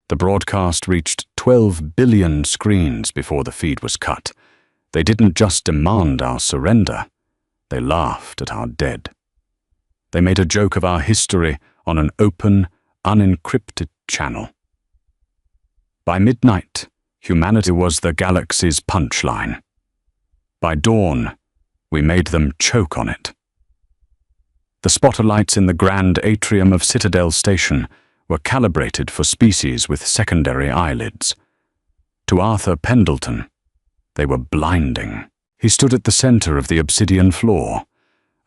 The broadcast reached 12 billion screens before the feed was cut. They didn't just demand our surrender, they laughed at our dead. They made a joke of our history on an open, unencrypted channel. By midnight, humanity was the galaxy's punchline. By dawn, we made them choke on it. The spotlights in the grand atrium of Citadel Station were calibrated for species with secondary eyelids. To Arthur Pendleton, they were blinding. He stood at the center of the obsidian floor,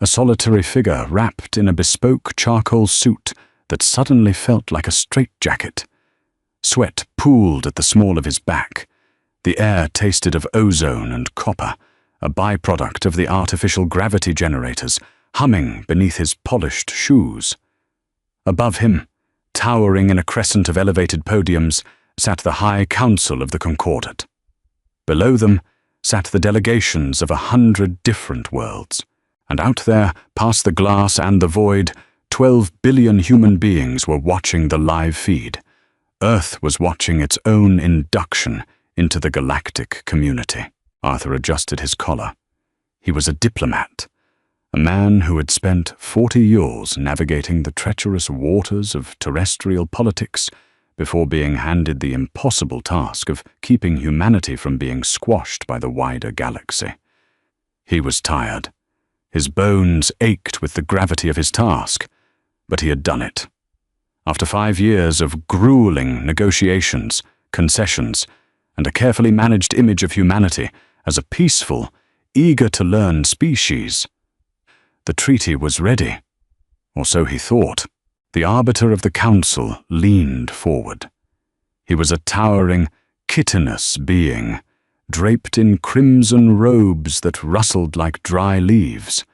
a solitary figure wrapped in a bespoke charcoal suit that suddenly felt like a straitjacket. Sweat pooled at the small of his back. The air tasted of ozone and copper, a byproduct of the artificial gravity generators humming beneath his polished shoes. Above him, towering in a crescent of elevated podiums, sat the High Council of the Concordat. Below them sat the delegations of 100 different worlds, and out there, past the glass and the void, 12 billion human beings were watching the live feed. Earth was watching its own induction into the galactic community. Arthur adjusted his collar. He was a diplomat, a man who had spent 40 years navigating the treacherous waters of terrestrial politics before being handed the impossible task of keeping humanity from being squashed by the wider galaxy. He was tired. His bones ached with the gravity of his task, but he had done it. After 5 years of grueling negotiations, concessions, and a carefully managed image of humanity as a peaceful, eager-to-learn species, the treaty was ready, or so he thought. The arbiter of the council leaned forward. He was a towering, chitinous being, draped in crimson robes that rustled like dry leaves.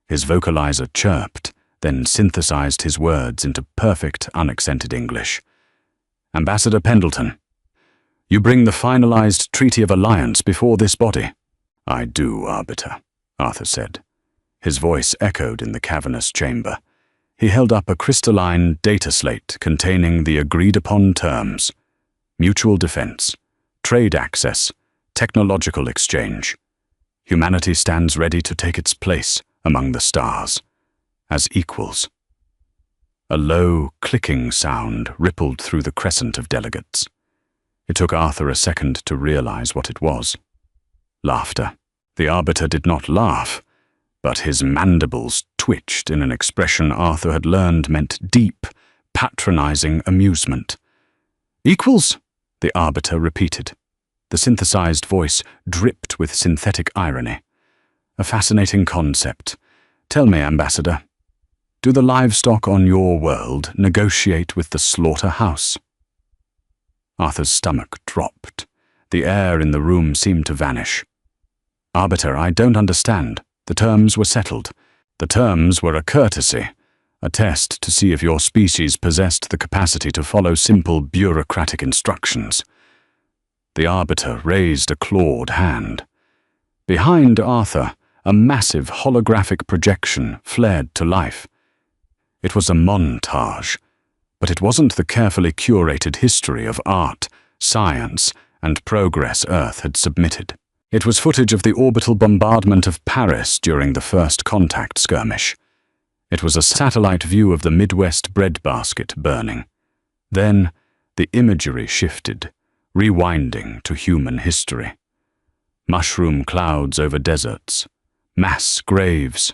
His vocalizer chirped, then synthesized his words into perfect, unaccented English. "Ambassador Pendleton, you bring the finalized Treaty of Alliance before this body." "I do, Arbiter," Arthur said. His voice echoed in the cavernous chamber. He held up a crystalline data slate containing the agreed-upon terms: mutual defense, trade access, technological exchange. Humanity stands ready to take its place among the stars, as equals. A low, clicking sound rippled through the crescent of delegates. It took Arthur a second to realize what it was. Laughter. The arbiter did not laugh, but his mandibles twitched in an expression Arthur had learned meant deep, patronizing amusement. "Equals?" the arbiter repeated. The synthesized voice dripped with synthetic irony. "A fascinating concept. Tell me, Ambassador, do the livestock on your world negotiate with the slaughterhouse?" Arthur's stomach dropped. The air in the room seemed to vanish. "Arbiter, I don't understand. The terms were settled. The terms were a courtesy, a test to see if your species possessed the capacity to follow simple bureaucratic instructions." The arbiter raised a clawed hand. Behind Arthur, a massive holographic projection flared to life. It was a montage, but it wasn't the carefully curated history of art, science, and progress Earth had submitted. It was footage of the orbital bombardment of Paris during the first contact skirmish. It was a satellite view of the Midwest breadbasket burning. Then, the imagery shifted, rewinding to human history. Mushroom clouds over deserts, mass graves,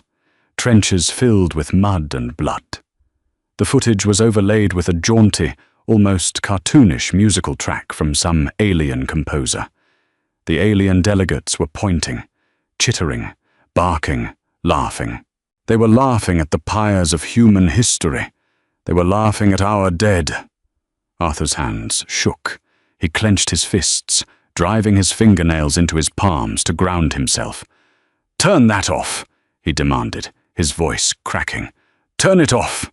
trenches filled with mud and blood. The footage was overlaid with a jaunty, almost cartoonish musical track from some alien composer. The alien delegates were pointing, chittering, barking, laughing. They were laughing at the pyres of human history. They were laughing at our dead. Arthur's hands shook. He clenched his fists, driving his fingernails into his palms to ground himself. "Turn that off," he demanded, his voice cracking. "Turn it off."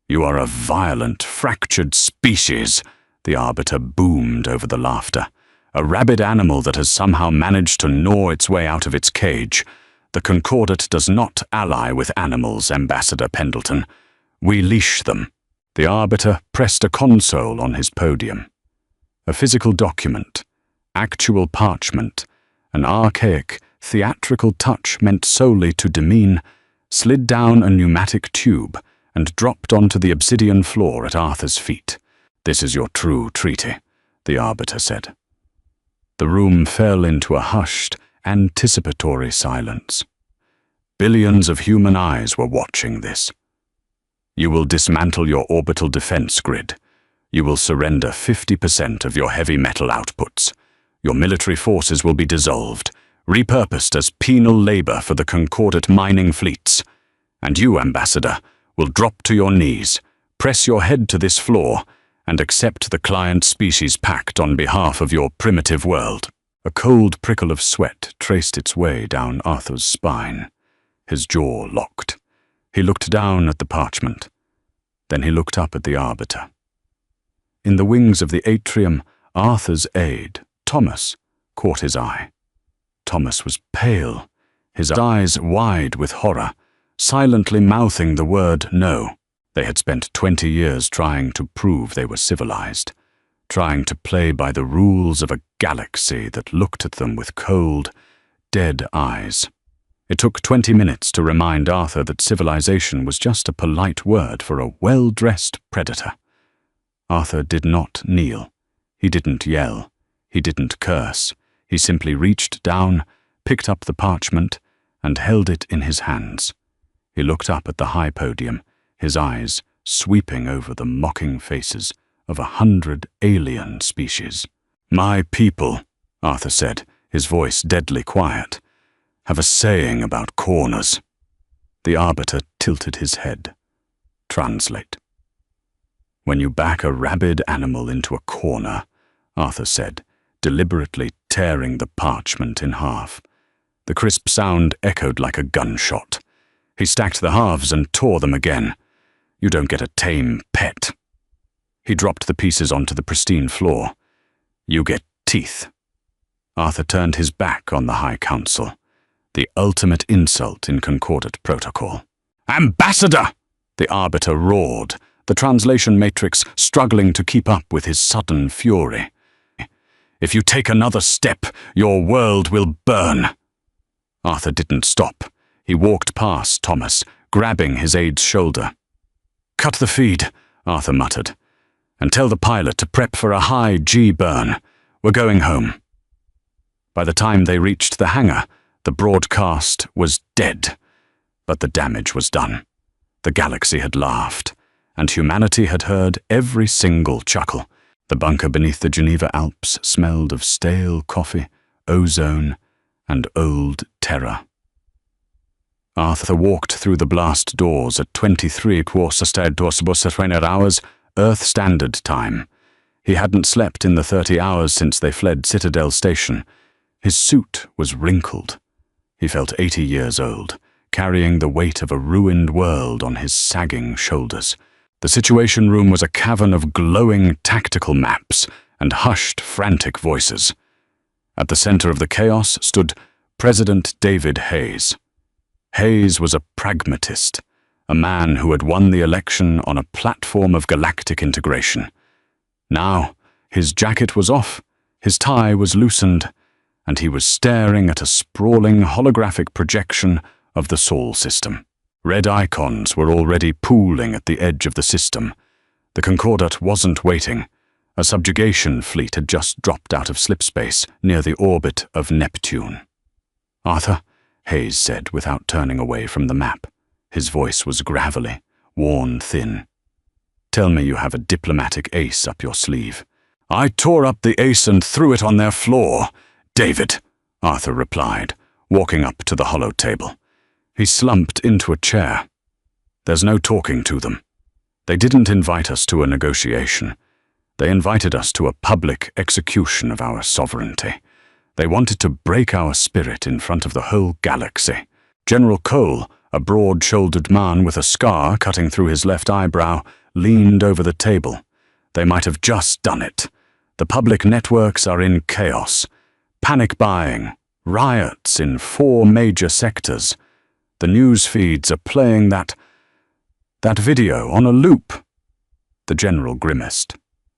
"You are a violent, fractured species," the arbiter boomed over the laughter. "A rabid animal that has somehow managed to gnaw its way out of its cage. The Concordat does not ally with animals, Ambassador Pendleton. We leash them." The arbiter pressed a console on his podium. A physical document, actual parchment, an archaic, theatrical touch meant solely to demean, slid down a pneumatic tube and dropped onto the obsidian floor at Arthur's feet. "This is your true treaty," the arbiter said. The room fell into a hushed, anticipatory silence. Billions of human eyes were watching this. "You will dismantle your orbital defense grid. You will surrender 50% of your heavy metal outputs. Your military forces will be dissolved, repurposed as penal labor for the concordate mining fleets. And you, Ambassador, will drop to your knees, press your head to this floor, and accept the client species pact on behalf of your primitive world." A cold prickle of sweat traced its way down Arthur's spine. His jaw locked. He looked down at the parchment. Then he looked up at the arbiter. In the wings of the atrium, Arthur's aide, Thomas, caught his eye. Thomas was pale, his eyes wide with horror, silently mouthing the word no. They had spent 20 years trying to prove they were civilized, trying to play by the rules of a galaxy that looked at them with cold, dead eyes. It took 20 minutes to remind Arthur that civilization was just a polite word for a well-dressed predator. Arthur did not kneel. He didn't yell. He didn't curse. He simply reached down, picked up the parchment, and held it in his hands. He looked up at the high podium, his eyes sweeping over the mocking faces of 100 alien species. "My people," Arthur said, his voice deadly quiet, "have a saying about corners." The arbiter tilted his head. "Translate." "When you back a rabid animal into a corner," Arthur said, deliberately tearing the parchment in half. The crisp sound echoed like a gunshot. He stacked the halves and tore them again. "You don't get a tame pet." He dropped the pieces onto the pristine floor. "You get teeth." Arthur turned his back on the High Council, the ultimate insult in concordate protocol. "Ambassador!" the arbiter roared, the translation matrix struggling to keep up with his sudden fury. "If you take another step, your world will burn." Arthur didn't stop. He walked past Thomas, grabbing his aide's shoulder. "Cut the feed," Arthur muttered, "and tell the pilot to prep for a high G burn. We're going home." By the time they reached the hangar, the broadcast was dead. But the damage was done. The galaxy had laughed, and humanity had heard every single chuckle. The bunker beneath the Geneva Alps smelled of stale coffee, ozone, and old terror. Arthur walked through the blast doors at 23:15 hours, Earth Standard Time. He hadn't slept in the 30 hours since they fled Citadel Station. His suit was wrinkled. He felt 80 years old, carrying the weight of a ruined world on his sagging shoulders. The Situation Room was a cavern of glowing tactical maps and hushed, frantic voices. At the center of the chaos stood President David Hayes. Hayes was a pragmatist, a man who had won the election on a platform of galactic integration. Now, his jacket was off, his tie was loosened, and he was staring at a sprawling holographic projection of the Sol system. Red icons were already pooling at the edge of the system. The Concordat wasn't waiting. A subjugation fleet had just dropped out of slipspace near the orbit of Neptune. "Arthur," Hayes said without turning away from the map. His voice was gravelly, worn thin. "Tell me you have a diplomatic ace up your sleeve." "I tore up the ace and threw it on their floor, David," Arthur replied, walking up to the hollow table. He slumped into a chair. "There's no talking to them. They didn't invite us to a negotiation. They invited us to a public execution of our sovereignty. They wanted to break our spirit in front of the whole galaxy." General Cole, a broad-shouldered man with a scar cutting through his left eyebrow, leaned over the table. "They might have just done it. The public networks are in chaos. Panic buying, riots in 4 major sectors. The news feeds are playing that video on a loop." The general grimaced.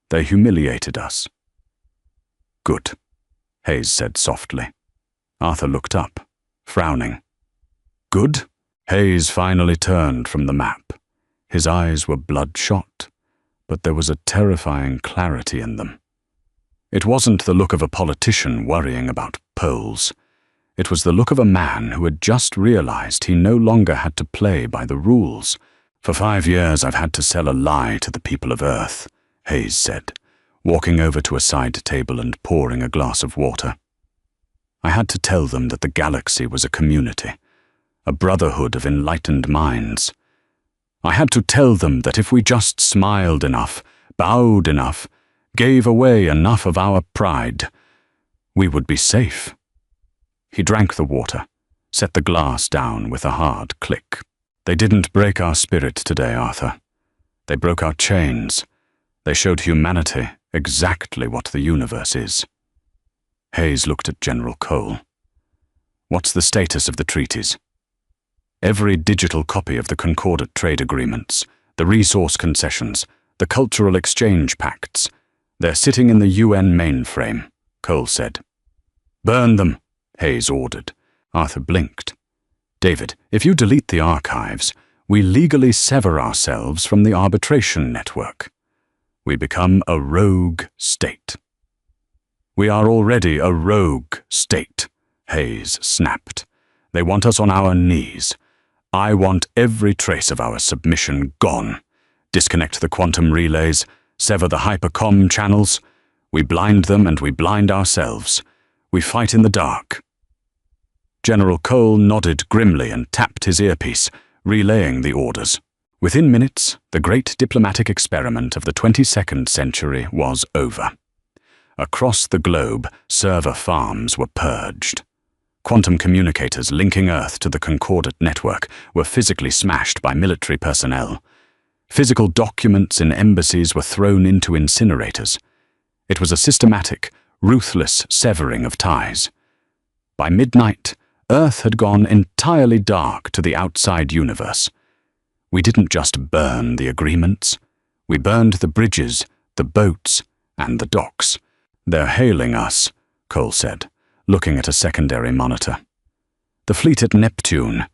They humiliated us. Good, Hayes said softly. Arthur looked up, frowning. Good? Hayes finally turned from the map. His eyes were bloodshot, but there was a terrifying clarity in them. It wasn't the look of a politician worrying about polls. It was the look of a man who had just realized he no longer had to play by the rules. For 5 years I've had to sell a lie to the people of Earth, Hayes said, walking over to a side table and pouring a glass of water. I had to tell them that the galaxy was a community, a brotherhood of enlightened minds. I had to tell them that if we just smiled enough, bowed enough, gave away enough of our pride, we would be safe. He drank the water, set the glass down with a hard click. They didn't break our spirit today, Arthur. They broke our chains. They showed humanity exactly what the universe is. Hayes looked at General Cole. What's the status of the treaties? Every digital copy of the concordant trade agreements, the resource concessions, the cultural exchange pacts, they're sitting in the UN mainframe, Cole said. Burn them, Hayes ordered. Arthur blinked. David, if you delete the archives, we legally sever ourselves from the arbitration network. We become a rogue state. We are already a rogue state, Hayes snapped. They want us on our knees. I want every trace of our submission gone. Disconnect the quantum relays, sever the hypercom channels. We blind them and we blind ourselves. We fight in the dark. General Cole nodded grimly and tapped his earpiece, relaying the orders. Within minutes, the great diplomatic experiment of the 22nd century was over. Across the globe, server farms were purged. Quantum communicators linking Earth to the concordant network were physically smashed by military personnel. Physical documents in embassies were thrown into incinerators. It was a systematic, ruthless severing of ties. By midnight, Earth had gone entirely dark to the outside universe. We didn't just burn the agreements. We burned the bridges, the boats, and the docks. They're hailing us, Cole said, looking at a secondary monitor. The fleet at Neptune.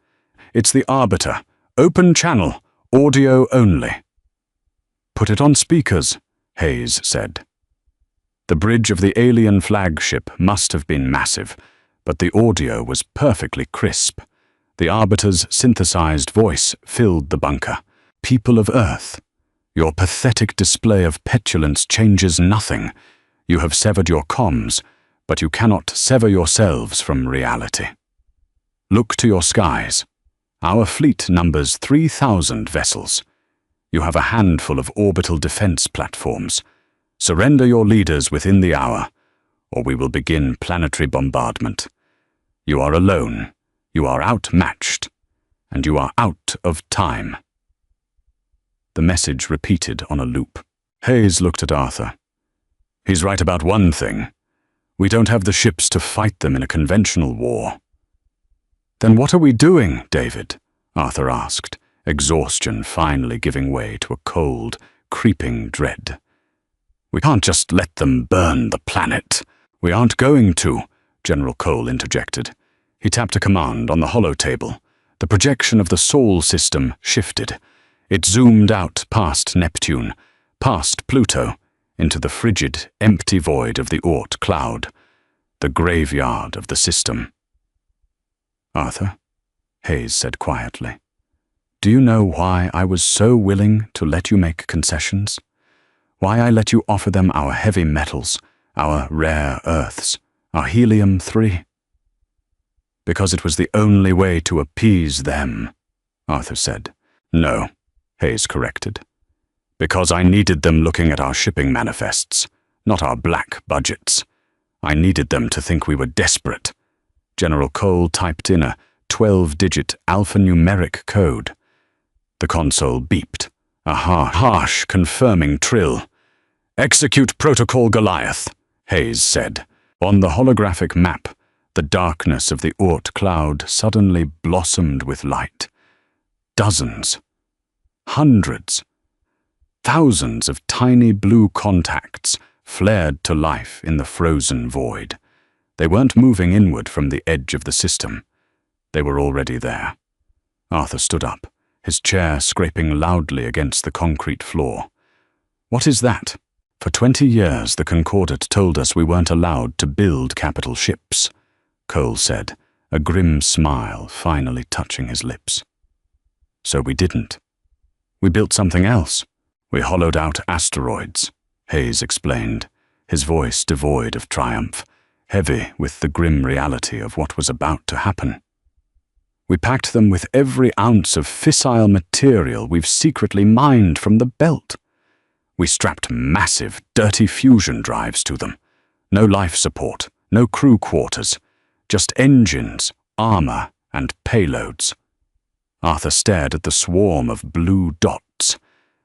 It's the Arbiter. Open channel. Audio only. Put it on speakers, Hayes said. The bridge of the alien flagship must have been massive, but the audio was perfectly crisp. The Arbiter's synthesized voice filled the bunker. People of Earth, your pathetic display of petulance changes nothing. You have severed your comms, but you cannot sever yourselves from reality. Look to your skies. Our fleet numbers 3,000 vessels. You have a handful of orbital defense platforms. Surrender your leaders within the hour, or we will begin planetary bombardment. You are alone, you are outmatched, and you are out of time. The message repeated on a loop. Hayes looked at Arthur. He's right about one thing. We don't have the ships to fight them in a conventional war. Then what are we doing, David? Arthur asked, exhaustion finally giving way to a cold, creeping dread. We can't just let them burn the planet. We aren't going to, General Cole interjected. He tapped a command on the holotable. The projection of the Sol system shifted. It zoomed out past Neptune, past Pluto, into the frigid, empty void of the Oort cloud, the graveyard of the system. Arthur, Hayes said quietly, do you know why I was so willing to let you make concessions? Why I let you offer them our heavy metals, our rare earths, our helium-3? Because it was the only way to appease them, Arthur said. No, Hayes corrected. Because I needed them looking at our shipping manifests, not our black budgets. I needed them to think we were desperate. General Cole typed in a 12-digit alphanumeric code. The console beeped, a harsh, confirming trill. Execute Protocol Goliath, Hayes said. On the holographic map, the darkness of the Oort cloud suddenly blossomed with light. Dozens. Hundreds. Thousands of tiny blue contacts flared to life in the frozen void. They weren't moving inward from the edge of the system. They were already there. Arthur stood up, his chair scraping loudly against the concrete floor. "What is that?" "For 20 years, the Concordat told us we weren't allowed to build capital ships," Cole said, a grim smile finally touching his lips. "So we didn't. We built something else. We hollowed out asteroids," Hayes explained, his voice devoid of triumph, heavy with the grim reality of what was about to happen. "We packed them with every ounce of fissile material we've secretly mined from the belt. We strapped massive, dirty fusion drives to them. No life support, no crew quarters, just engines, armor, and payloads." Arthur stared at the swarm of blue dots.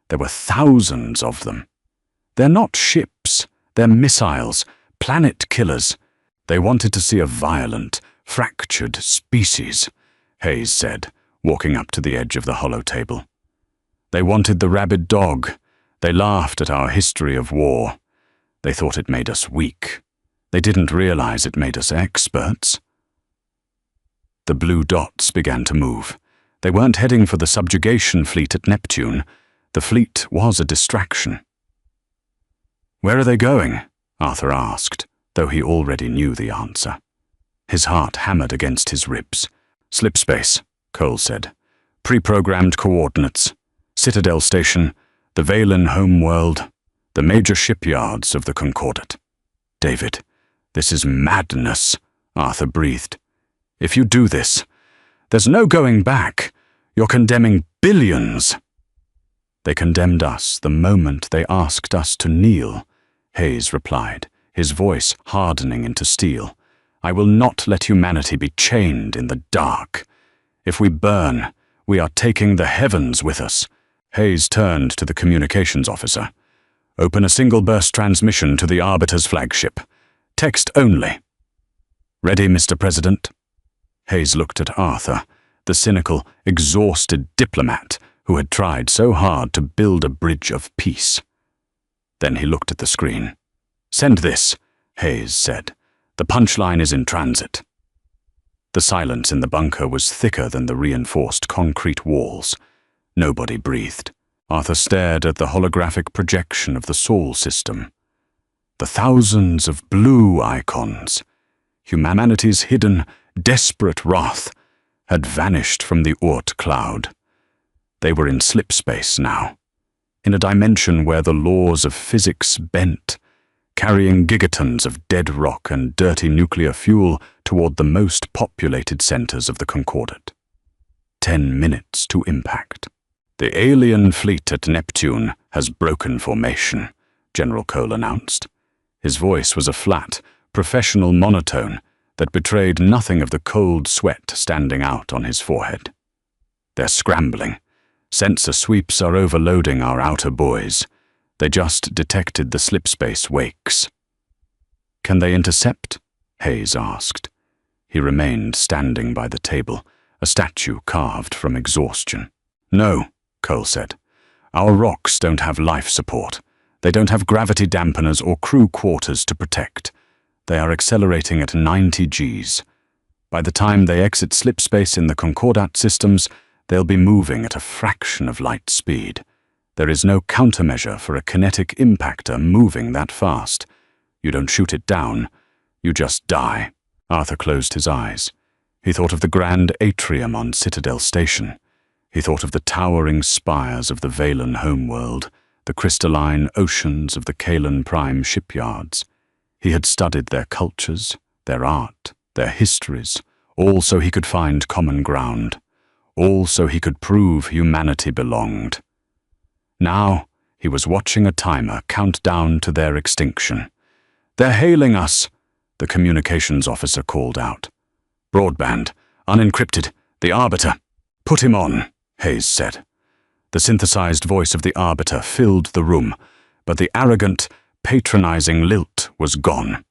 There were thousands of them. "They're not ships, they're missiles, planet killers. They wanted to see a violent, fractured species," Hayes said, walking up to the edge of the hollow table. "They wanted the rabid dog. They laughed at our history of war. They thought it made us weak. They didn't realize it made us experts." The blue dots began to move. They weren't heading for the subjugation fleet at Neptune. The fleet was a distraction. "Where are they going?" Arthur asked, though he already knew the answer. His heart hammered against his ribs. "Slipspace," Cole said. "Pre-programmed coordinates. Citadel Station, the Valen homeworld, the major shipyards of the Concordat." "David, this is madness," Arthur breathed. "If you do this, there's no going back. You're condemning billions." "They condemned us the moment they asked us to kneel," Hayes replied, his voice hardening into steel. "I will not let humanity be chained in the dark. If we burn, we are taking the heavens with us." Hayes turned to the communications officer. "Open a single-burst transmission to the Arbiter's flagship. Text only." "Ready, Mr. President?" Hayes looked at Arthur, the cynical, exhausted diplomat who had tried so hard to build a bridge of peace. Then he looked at the screen. "Send this," Hayes said. "The punchline is in transit." The silence in the bunker was thicker than the reinforced concrete walls. Nobody breathed. Arthur stared at the holographic projection of the Sol system. The thousands of blue icons, humanity's hidden, desperate wrath, had vanished from the Oort cloud. They were in slipspace now, in a dimension where the laws of physics bent, carrying gigatons of dead rock and dirty nuclear fuel toward the most populated centers of the Concordat. 10 minutes to impact. "The alien fleet at Neptune has broken formation," General Cole announced. His voice was a flat, professional monotone that betrayed nothing of the cold sweat standing out on his forehead. "They're scrambling. Sensor sweeps are overloading our outer buoys. They just detected the slipspace wakes." "Can they intercept?" Hayes asked. He remained standing by the table, a statue carved from exhaustion. "No," Cole said. "Our rocks don't have life support. They don't have gravity dampeners or crew quarters to protect. They are accelerating at 90 Gs. By the time they exit slipspace in the Concordat systems, they'll be moving at a fraction of light speed. There is no countermeasure for a kinetic impactor moving that fast. You don't shoot it down, you just die." Arthur closed his eyes. He thought of the grand atrium on Citadel Station. He thought of the towering spires of the Valen homeworld, the crystalline oceans of the Kalan Prime shipyards. He had studied their cultures, their art, their histories, all so he could find common ground, all so he could prove humanity belonged. Now he was watching a timer count down to their extinction. "They're hailing us," the communications officer called out. "Broadband, unencrypted, the Arbiter." "Put him on," Hayes said. The synthesized voice of the Arbiter filled the room, but the arrogant, patronizing lilt was gone.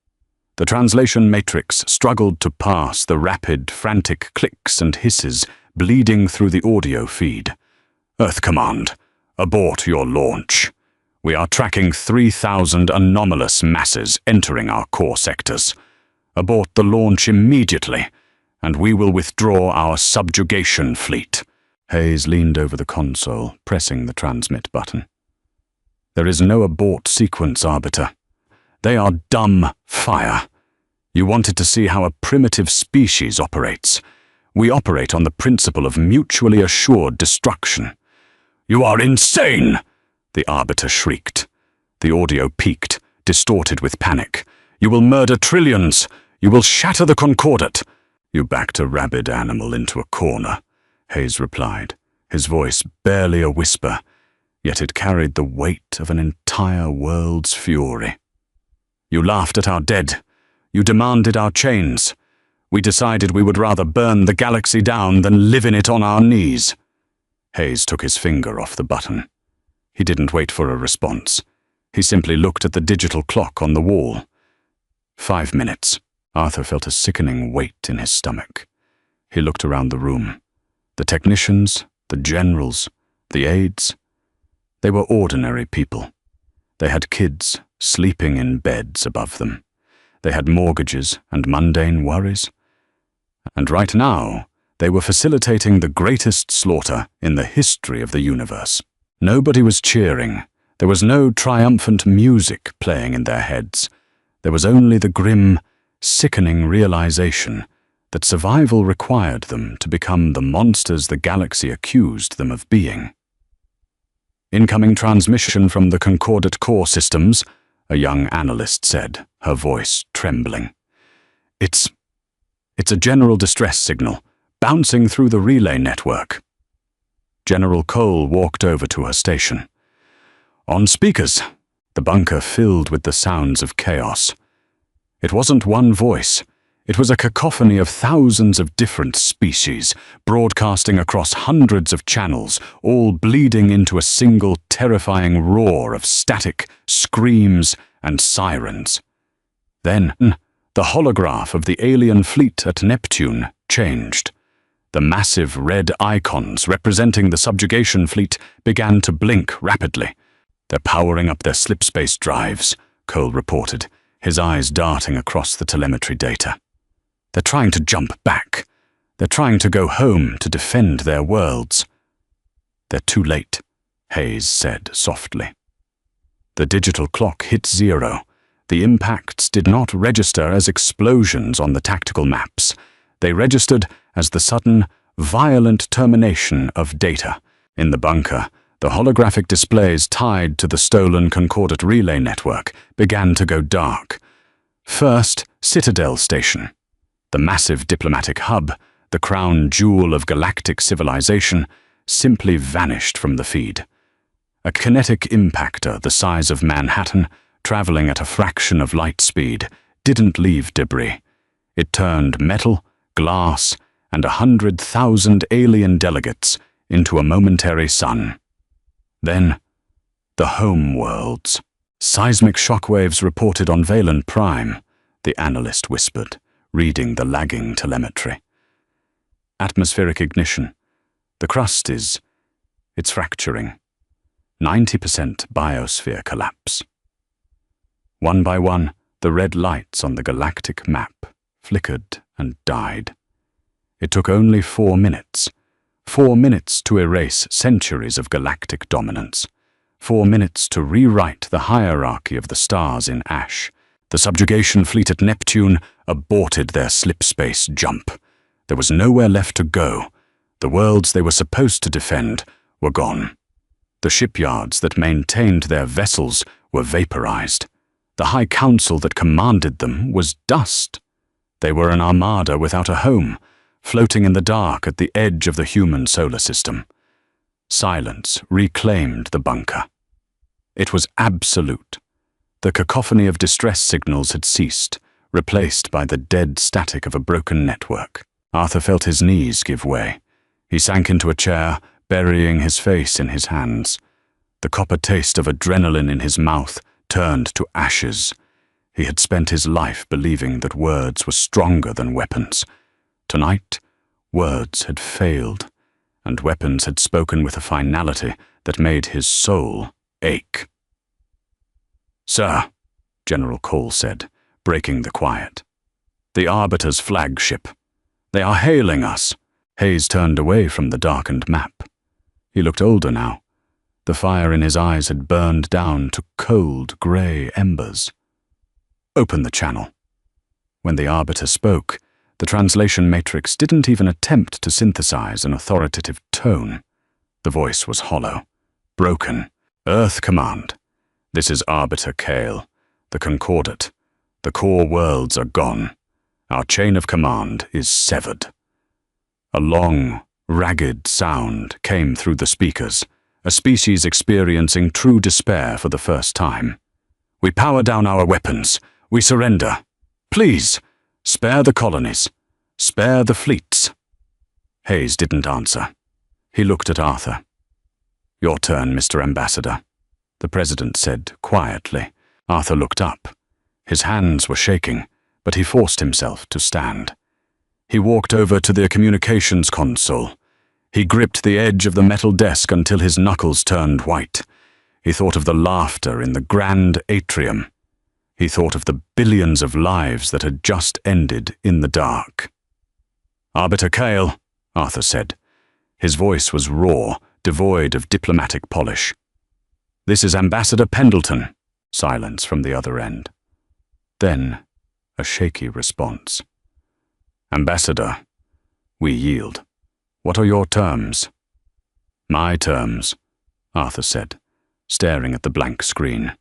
The translation matrix struggled to pass the rapid, frantic clicks and hisses bleeding through the audio feed. "Earth Command, abort your launch," We are tracking 3,000 anomalous masses entering our core sectors. Abort the launch immediately, and we will withdraw our subjugation fleet." Hayes leaned over the console, pressing the transmit button. "There is no abort sequence, Arbiter. They are dumb fire. You wanted to see how a primitive species operates. We operate on the principle of mutually assured destruction." "You are insane!" the Arbiter shrieked. The audio peaked, distorted with panic. "You will murder trillions! You will shatter the Concordate!" "You backed a rabid animal into a corner," Hayes replied, his voice barely a whisper, yet it carried the weight of an entire world's fury. "You laughed at our dead. You demanded our chains. We decided we would rather burn the galaxy down than live in it on our knees." Hayes took his finger off the button. He didn't wait for a response. He simply looked at the digital clock on the wall. 5 minutes. Arthur felt a sickening weight in his stomach. He looked around the room. The technicians, the generals, the aides. They were ordinary people. They had kids sleeping in beds above them. They had mortgages and mundane worries. And right now, they were facilitating the greatest slaughter in the history of the universe. Nobody was cheering. There was no triumphant music playing in their heads. There was only the grim, sickening realization that survival required them to become the monsters the galaxy accused them of being. "Incoming transmission from the Concordate core systems," a young analyst said, her voice trembling. It's a general distress signal, bouncing through the relay network." General Cole walked over to her station. "On speakers," the bunker filled with the sounds of chaos. It wasn't one voice. It was a cacophony of thousands of different species, broadcasting across hundreds of channels, all bleeding into a single terrifying roar of static, screams, and sirens. Then, the holograph of the alien fleet at Neptune changed. The massive red icons representing the subjugation fleet began to blink rapidly. "They're powering up their slipspace drives," Cole reported, his eyes darting across the telemetry data. "They're trying to jump back. They're trying to go home to defend their worlds." "They're too late," Hayes said softly. The digital clock hit 0. The impacts did not register as explosions on the tactical maps. They registered as the sudden, violent termination of data. In the bunker, the holographic displays tied to the stolen Concordate relay network began to go dark. First, Citadel Station. The massive diplomatic hub, the crown jewel of galactic civilization, simply vanished from the feed. A kinetic impactor the size of Manhattan, traveling at a fraction of light speed, didn't leave debris. It turned metal, glass, and 100,000 alien delegates into a momentary sun. Then, the home worlds. "Seismic shockwaves reported on Valen Prime," the analyst whispered, reading the lagging telemetry. "Atmospheric ignition. The crust it's fracturing. 90% biosphere collapse." One by one, the red lights on the galactic map flickered and died. It took only 4 minutes. 4 minutes to erase centuries of galactic dominance. 4 minutes to rewrite the hierarchy of the stars in ash. The subjugation fleet at Neptune aborted their slipspace jump. There was nowhere left to go. The worlds they were supposed to defend were gone. The shipyards that maintained their vessels were vaporized. The High Council that commanded them was dust. They were an armada without a home, floating in the dark at the edge of the human solar system. Silence reclaimed the bunker. It was absolute. The cacophony of distress signals had ceased, replaced by the dead static of a broken network. Arthur felt his knees give way. He sank into a chair, burying his face in his hands. The copper taste of adrenaline in his mouth turned to ashes. He had spent his life believing that words were stronger than weapons. Tonight, words had failed, and weapons had spoken with a finality that made his soul ache. "Sir," General Cole said, breaking the quiet. "The Arbiter's flagship. They are hailing us." Hayes turned away from the darkened map. He looked older now. The fire in his eyes had burned down to cold, grey embers. "Open the channel." When the Arbiter spoke, the translation matrix didn't even attempt to synthesize an authoritative tone. The voice was hollow, broken. "Earth Command. This is Arbiter Kale, the Concordate. The core worlds are gone. Our chain of command is severed." A long, ragged sound came through the speakers, a species experiencing true despair for the first time. "We power down our weapons. We surrender. Please, spare the colonies. Spare the fleets." Hayes didn't answer. He looked at Arthur. "Your turn, Mr. Ambassador," the President said quietly. Arthur looked up. His hands were shaking, but he forced himself to stand. He walked over to the communications console. He gripped the edge of the metal desk until his knuckles turned white. He thought of the laughter in the grand atrium. He thought of the billions of lives that had just ended in the dark. "Arbiter Kale," Arthur said. His voice was raw, devoid of diplomatic polish. "This is Ambassador Pendleton." Silence from the other end. Then, a shaky response. "Ambassador, we yield. What are your terms?" "My terms," Arthur said, staring at the blank screen,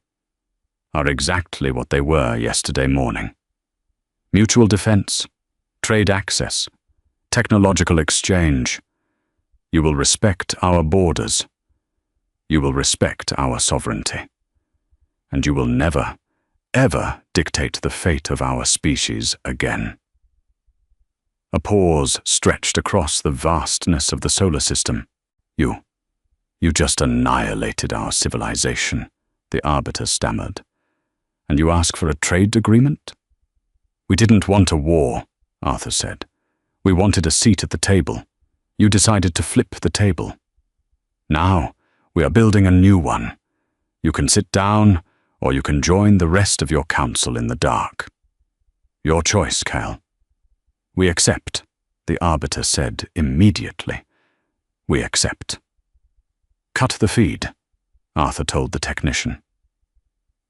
"are exactly what they were yesterday morning. Mutual defense, trade access, technological exchange. You will respect our borders. You will respect our sovereignty. And you will never, ever dictate the fate of our species again." A pause stretched across the vastness of the solar system. You just annihilated our civilization," the Arbiter stammered. "And you ask for a trade agreement?" "We didn't want a war," Arthur said. "We wanted a seat at the table. You decided to flip the table. Now, we are building a new one. You can sit down, or you can join the rest of your council in the dark. Your choice, Cal." "We accept," the Arbiter said immediately. "We accept." "Cut the feed," Arthur told the technician.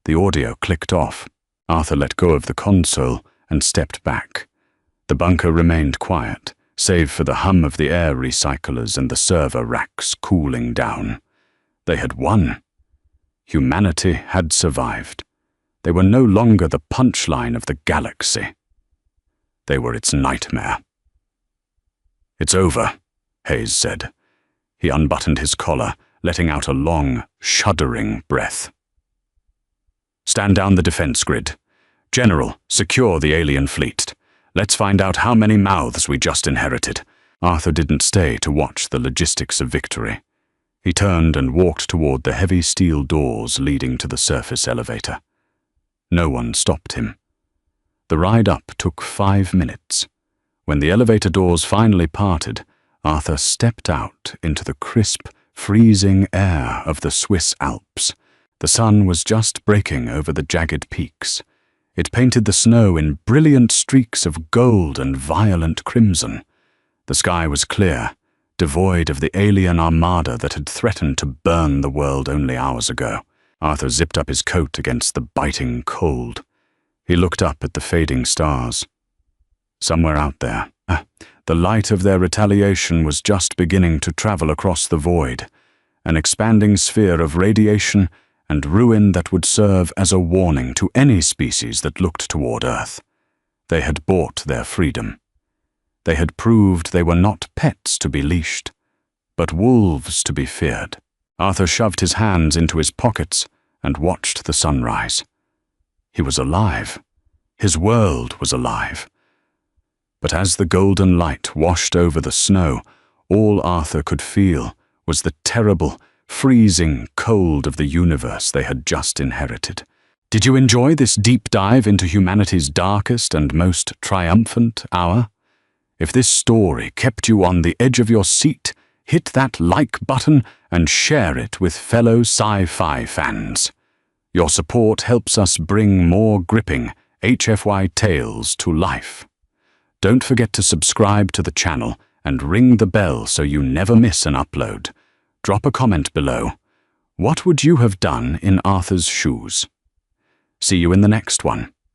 The audio clicked off. Arthur let go of the console and stepped back. The bunker remained quiet, save for the hum of the air recyclers and the server racks cooling down. They had won. Humanity had survived. They were no longer the punchline of the galaxy. They were its nightmare. "It's over," Hayes said. He unbuttoned his collar, letting out a long, shuddering breath. "Stand down the defense grid. General, secure the alien fleet. Let's find out how many mouths we just inherited." Arthur didn't stay to watch the logistics of victory. He turned and walked toward the heavy steel doors leading to the surface elevator. No one stopped him. The ride up took 5 minutes. When the elevator doors finally parted, Arthur stepped out into the crisp, freezing air of the Swiss Alps. The sun was just breaking over the jagged peaks. It painted the snow in brilliant streaks of gold and violent crimson. The sky was clear, devoid of the alien armada that had threatened to burn the world only hours ago. Arthur zipped up his coat against the biting cold. He looked up at the fading stars. Somewhere out there, the light of their retaliation was just beginning to travel across the void, an expanding sphere of radiation and ruin that would serve as a warning to any species that looked toward Earth. They had bought their freedom. They had proved they were not pets to be leashed, but wolves to be feared. Arthur shoved his hands into his pockets and watched the sunrise. He was alive. His world was alive. But as the golden light washed over the snow, all Arthur could feel was the terrible, freezing cold of the universe they had just inherited. Did you enjoy this deep dive into humanity's darkest and most triumphant hour? If this story kept you on the edge of your seat, hit that like button and share it with fellow sci-fi fans. Your support helps us bring more gripping HFY tales to life. Don't forget to subscribe to the channel and ring the bell so you never miss an upload. Drop a comment below. What would you have done in Arthur's shoes? See you in the next one.